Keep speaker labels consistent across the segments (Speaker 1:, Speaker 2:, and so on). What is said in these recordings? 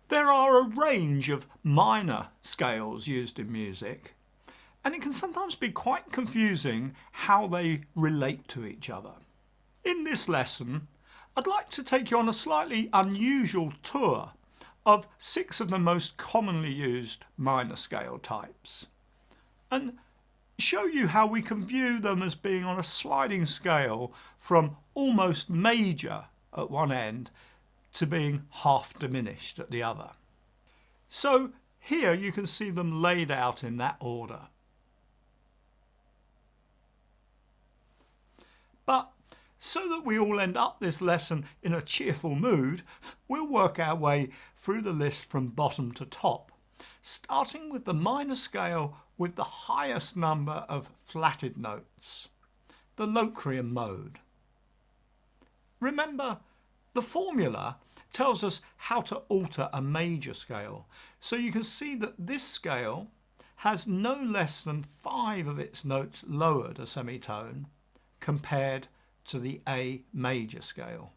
Speaker 1: There are a range of minor scales used in music, and it can sometimes be quite confusing how they relate to each other. In this lesson, I'd like to take you on a slightly unusual tour of 6 of the most commonly used minor scale types, and show you how we can view them as being on a sliding scale from almost major at one end to being half diminished at the other. So here you can see them laid out in that order. But so that we all end up this lesson in a cheerful mood, we'll work our way through the list from bottom to top, starting with the minor scale with the highest number of flatted notes, the Locrian mode. Remember, the formula tells us how to alter a major scale, so you can see that this scale has no less than 5 of its notes lowered a semitone compared to the A major scale.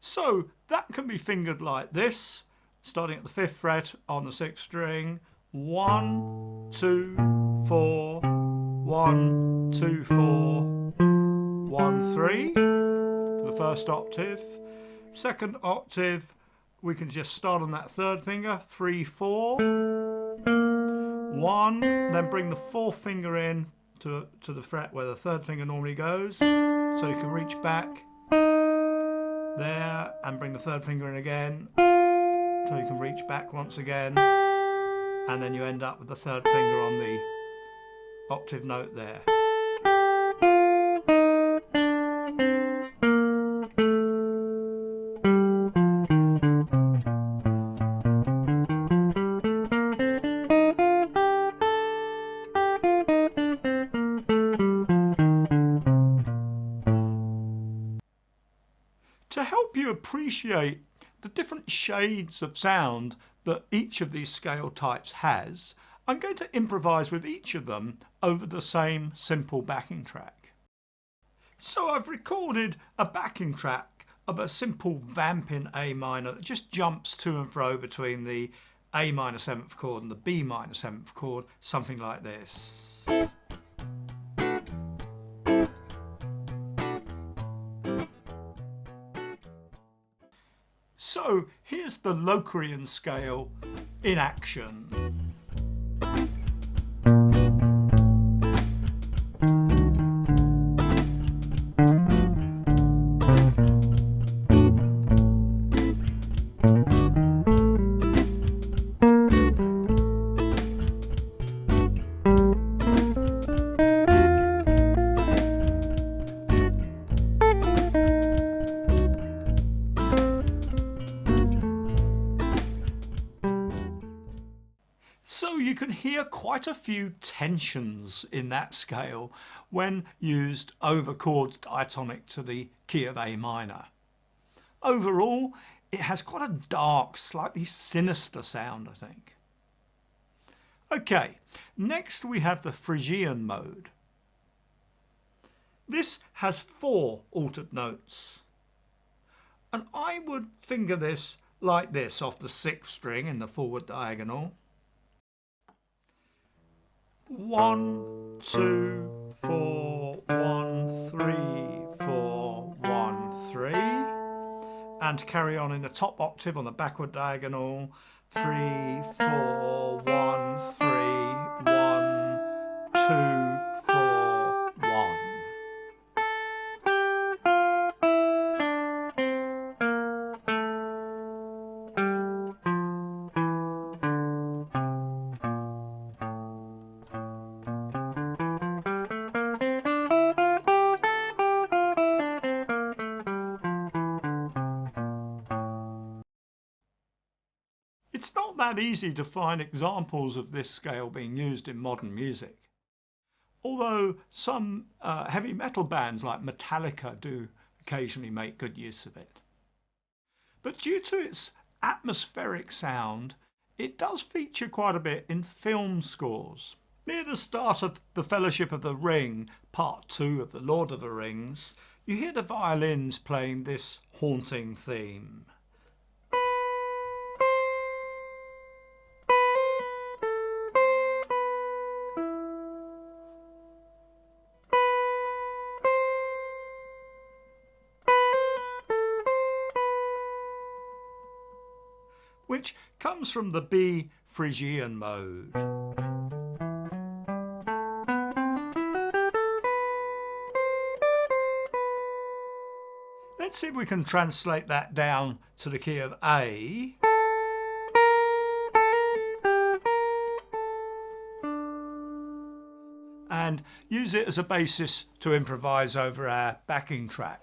Speaker 1: So that can be fingered like this, starting at the 5th fret on the 6th string, 1, 2, 4, 1, 2, 4, 1, 3 for the first octave. Second octave, we can just start on that 3rd finger, 3, 4, 1, then bring the 4th finger in to the fret where the 3rd finger normally goes, so you can reach back there and bring the 3rd finger in again, so you can reach back once again, and then you end up with the 3rd finger on the octave note there. To help you appreciate the different shades of sound that each of these scale types has, I'm going to improvise with each of them over the same simple backing track. So I've recorded a backing track of a simple vamp in A minor that just jumps to and fro between the A minor 7th chord and the B minor 7th chord, something like this. So here's the Locrian scale in action. So you can hear quite a few tensions in that scale when used over chords diatonic to the key of A minor. Overall, it has quite a dark, slightly sinister sound, I think. Okay, next we have the Phrygian mode. This has 4 altered notes, and I would finger this like this off the 6th string in the forward diagonal. 1, 2, 4, 1, 3, 4, 1, 3, and carry on in the top octave on the backward diagonal, 3, 4, 1, 3, 1, 2, 4, 1. It's not that easy to find examples of this scale being used in modern music, although some heavy metal bands like Metallica do occasionally make good use of it. But due to its atmospheric sound, it does feature quite a bit in film scores. Near the start of The Fellowship of the Ring, Part 2 of The Lord of the Rings, you hear the violins playing this haunting theme. which comes from the B Phrygian mode. Let's see if we can translate that down to the key of A. And use it as a basis to improvise over our backing track.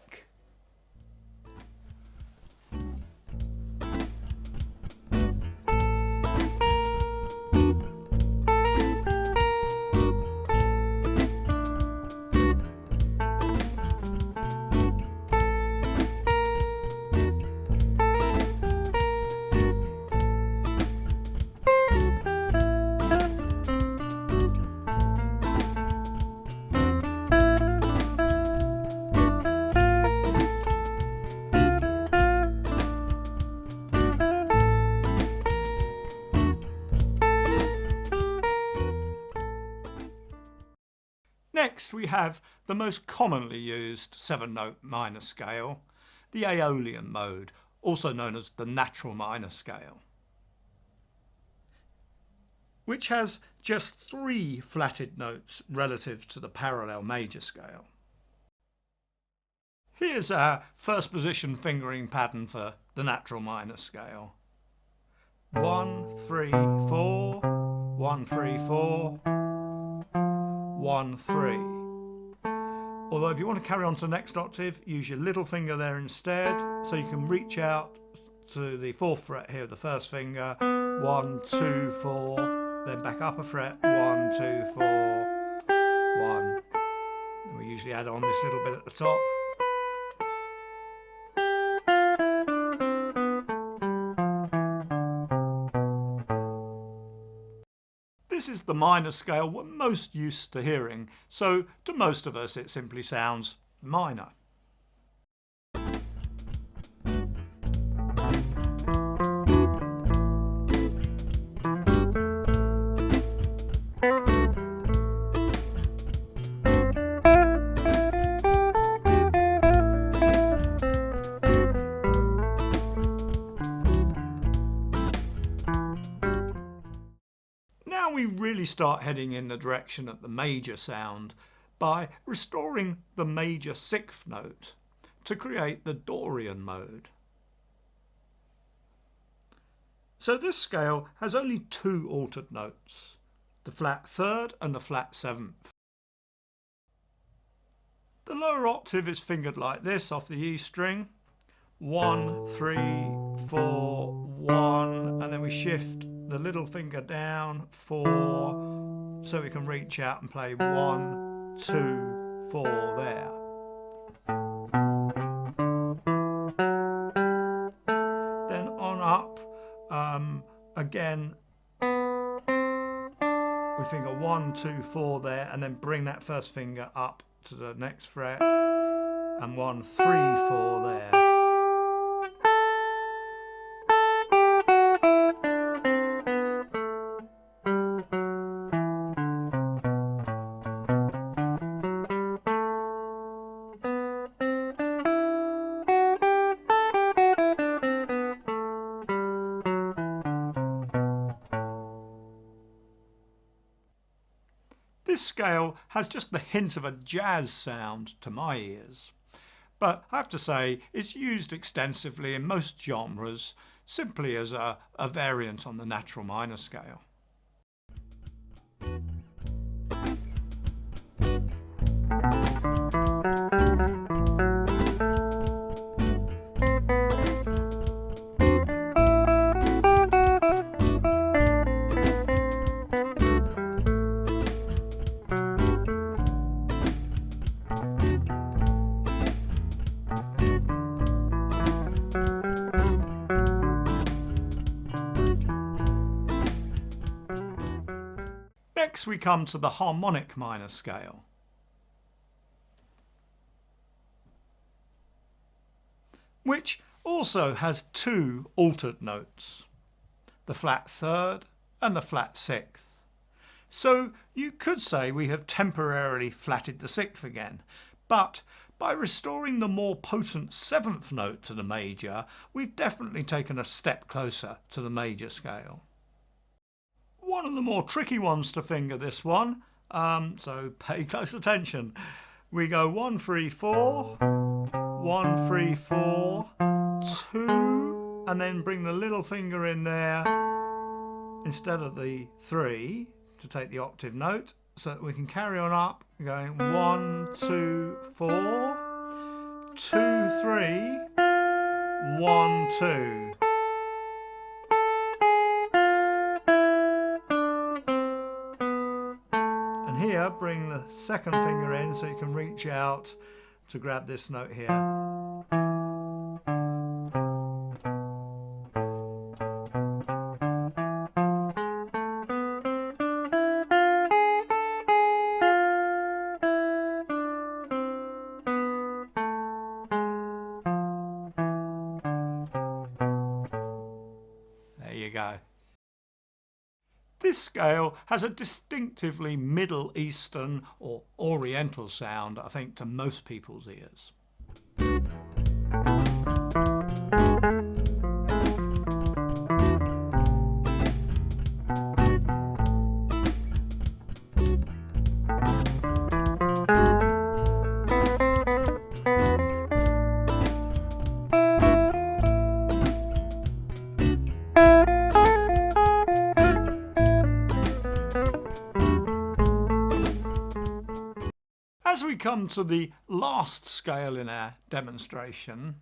Speaker 1: Next we have the most commonly used 7-note minor scale, the Aeolian mode, also known as the natural minor scale, which has just 3 flatted notes relative to the parallel major scale. Here's our first position fingering pattern for the natural minor scale. 1, 3, 4, 1, 3, 4, 1, 3. Although if you want to carry on to the next octave, use your little finger there instead, so you can reach out to the 4th fret here of the first finger, 1, 2, 4, then back up a fret, 1, 2, 4, 1. And we usually add on this little bit at the top. This is the minor scale we're most used to hearing, so to most of us it simply sounds minor. Now we really start heading in the direction of the major sound by restoring the major 6th note to create the Dorian mode. So this scale has only 2 altered notes, the flat 3rd and the flat 7th. The lower octave is fingered like this off the E string, 1, 3, 4, 1, and then we shift the little finger down, 4, so we can reach out and play 1, 2, 4 there. Then on up, again, we finger 1, 2, 4 there, and then bring that first finger up to the next fret, and 1, 3, 4 there. This scale has just the hint of a jazz sound to my ears, but I have to say it's used extensively in most genres simply as a variant on the natural minor scale. Next we come to the harmonic minor scale, which also has 2 altered notes, the flat 3rd and the flat 6th. So you could say we have temporarily flatted the 6th again, but By restoring the more potent seventh note to the major, we've definitely taken a step closer to the major scale. One of the more tricky ones to finger, this one, so pay close attention. We go 1, 3, 4, 1, 3, 4, 2, and then bring the little finger in there instead of the 3 to take the octave note, so that we can carry on up, going 1, 2, 4, 2, 3, 1, 2. And here, bring the second finger in so you can reach out to grab this note here. There you go. This scale has a distinctively Middle Eastern or Oriental sound, I think, to most people's ears. As we come to the last scale in our demonstration,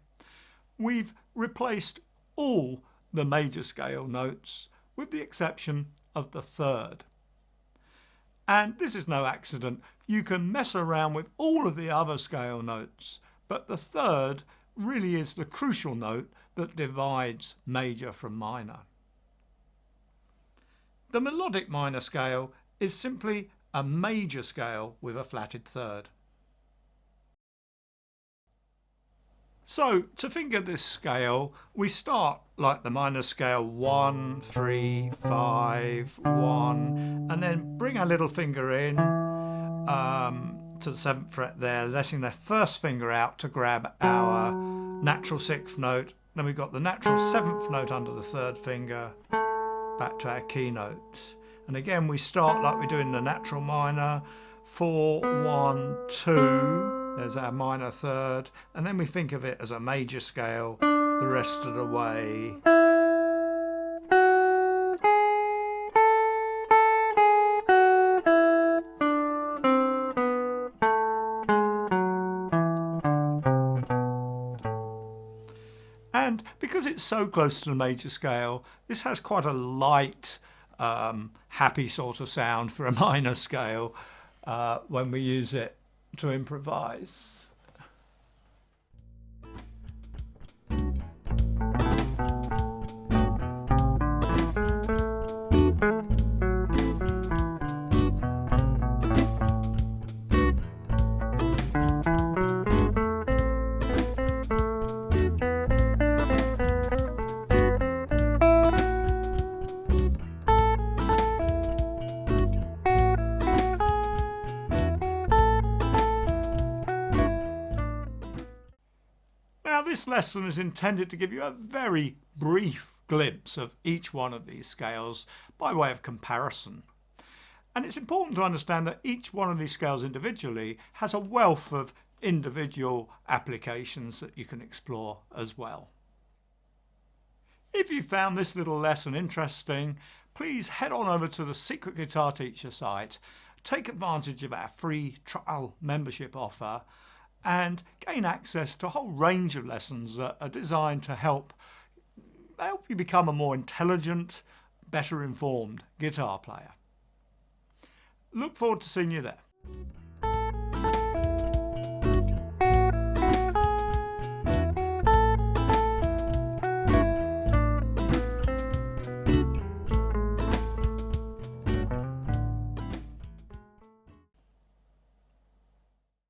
Speaker 1: we've replaced all the major scale notes with the exception of the third. And this is no accident. You can mess around with all of the other scale notes, but the third really is the crucial note that divides major from minor. The melodic minor scale is simply a major scale with a flatted third. So to finger this scale, we start like the minor scale 1, 3, 5, 1, and then bring our little finger in to the 7th fret there, letting the first finger out to grab our natural 6th note. Then we've got the natural 7th note under the 3rd finger, back to our key note. And again, we start like we do in the natural minor, 4, 1, 2, there's our minor third, and then we think of it as a major scale the rest of the way. And because it's so close to the major scale, this has quite a light, happy sort of sound for a minor scale when we use it to improvise. Now, this lesson is intended to give you a very brief glimpse of each one of these scales by way of comparison. And it's important to understand that each one of these scales individually has a wealth of individual applications that you can explore as well. If you found this little lesson interesting, please head on over to the Secret Guitar Teacher site, take advantage of our free trial membership offer, and gain access to a whole range of lessons that are designed to help you become a more intelligent, better informed guitar player. Look forward to seeing you there.